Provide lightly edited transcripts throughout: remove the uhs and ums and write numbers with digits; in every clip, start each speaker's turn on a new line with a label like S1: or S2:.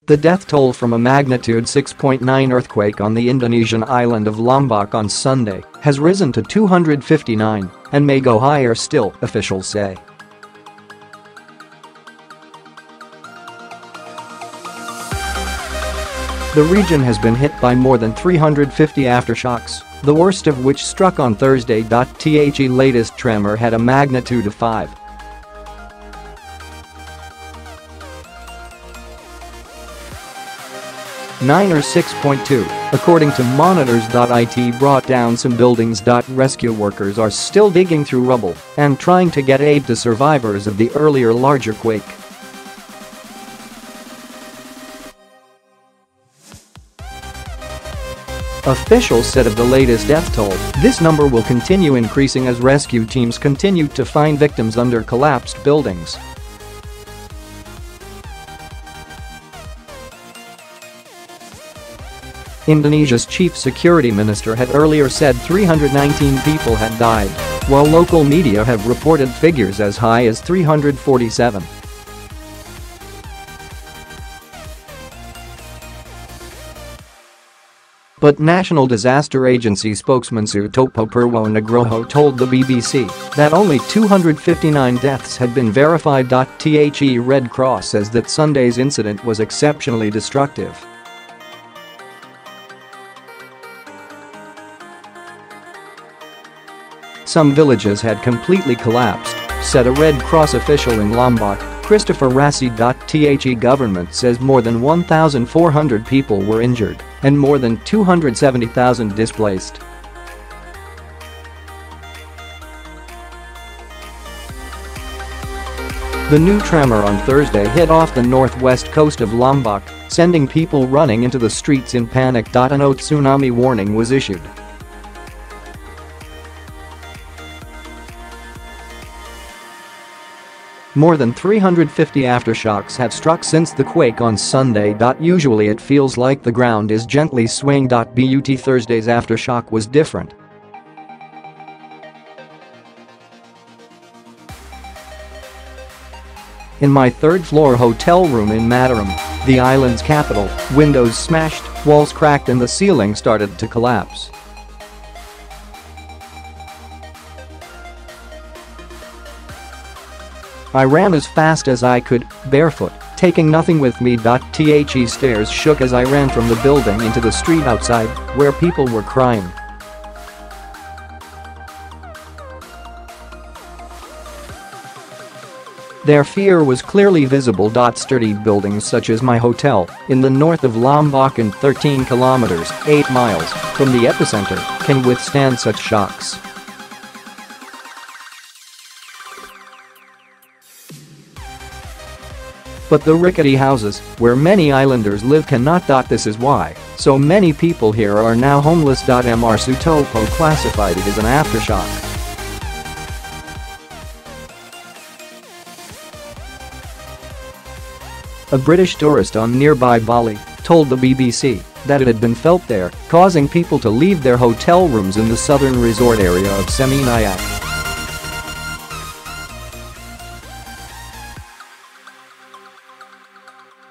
S1: The death toll from a magnitude 6.9 earthquake on the Indonesian island of Lombok on Sunday has risen to 259 and may go higher still, officials say. The region has been hit by more than 350 aftershocks, the worst of which struck on Thursday.The latest tremor had a magnitude of 5. Nine or 6.2, according to monitors.It brought down some buildings. Rescue workers are still digging through rubble and trying to get aid to survivors of the earlier larger quake. Officials said of the latest death toll, this number will continue increasing as rescue teams continue to find victims under collapsed buildings. Indonesia's chief security minister had earlier said 319 people had died, while local media have reported figures as high as 347. But National Disaster Agency spokesman Sutopo Purwo Nugroho told the BBC that only 259 deaths had been verified. The Red Cross says that Sunday's incident was exceptionally destructive. Some villages had completely collapsed, said a Red Cross official in Lombok, Mr Rassi. The government says more than 1,400 people were injured and more than 270,000 displaced. The new tremor on Thursday hit off the northwest coast of Lombok, sending people running into the streets in panic.No. Tsunami warning was issued. More than 350 aftershocks have struck since the quake on Sunday. Usually it feels like the ground is gently swaying. But Thursday's aftershock was different. In my third-floor hotel room in Mataram, the island's capital, windows smashed, walls cracked and the ceiling started to collapse. I ran as fast as I could, barefoot, taking nothing with me. The stairs shook as I ran from the building into the street outside, where people were crying. Their fear was clearly visible. Sturdy buildings such as my hotel, in the north of Lombok and 13 kilometers, 8 miles, from the epicenter, can withstand such shocks. But the rickety houses, where many islanders live, cannot. This is why so many people here are now homeless. Mr Sutopo classified it as an aftershock. A British tourist on nearby Bali told the BBC that it had been felt there, causing people to leave their hotel rooms in the southern resort area of Seminyak.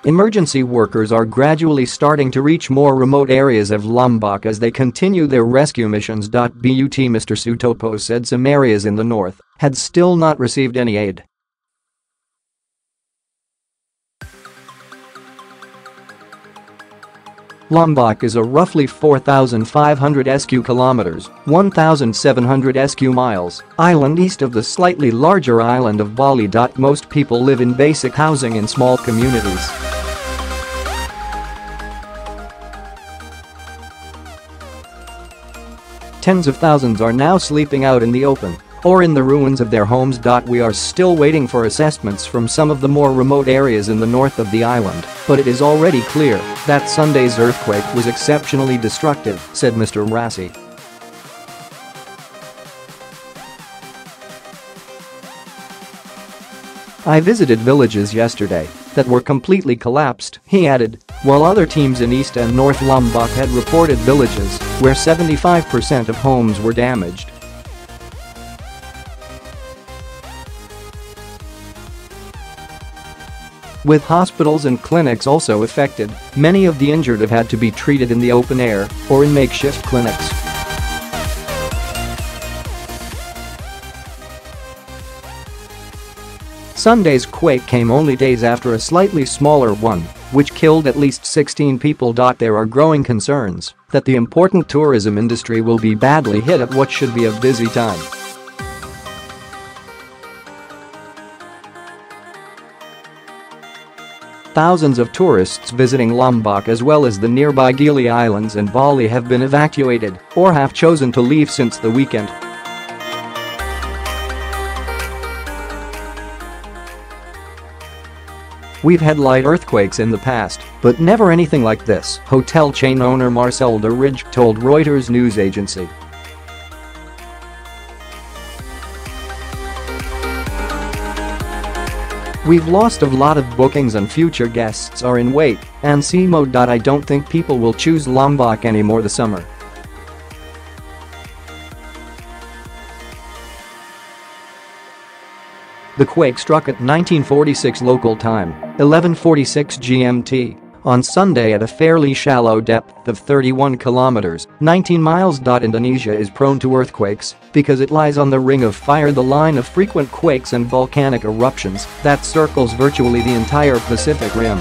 S1: Emergency workers are gradually starting to reach more remote areas of Lombok as they continue their rescue missions. But Mr Sutopo said some areas in the north had still not received any aid. Lombok is a roughly 4,500 sq kilometers, 1,700 sq miles, island east of the slightly larger island of Bali. Most people live in basic housing in small communities. Tens of thousands are now sleeping out in the open or in the ruins of their homes. We are still waiting for assessments from some of the more remote areas in the north of the island, but it is already clear that Sunday's earthquake was exceptionally destructive, said Mr Rassi. I visited villages yesterday that were completely collapsed, he added, while other teams in East and North Lombok had reported villages where 75% of homes were damaged. With hospitals and clinics also affected, many of the injured have had to be treated in the open air or in makeshift clinics. Sunday's quake came only days after a slightly smaller one, which killed at least 16 people. There are growing concerns that the important tourism industry will be badly hit at what should be a busy time. Thousands of tourists visiting Lombok as well as the nearby Gili Islands and Bali have been evacuated or have chosen to leave since the weekend. We've had light earthquakes in the past, but never anything like this, hotel chain owner Marcel-De Ridge told Reuters news agency. We've lost a lot of bookings and future guests are in wait and see mode. I don't think people will choose Lombok anymore this summer. The quake struck at 1946 local time, 11:46 GMT, on Sunday at a fairly shallow depth of 31 kilometers, 19 miles. Indonesia is prone to earthquakes because it lies on the Ring of Fire, the line of frequent quakes and volcanic eruptions that circles virtually the entire Pacific Rim.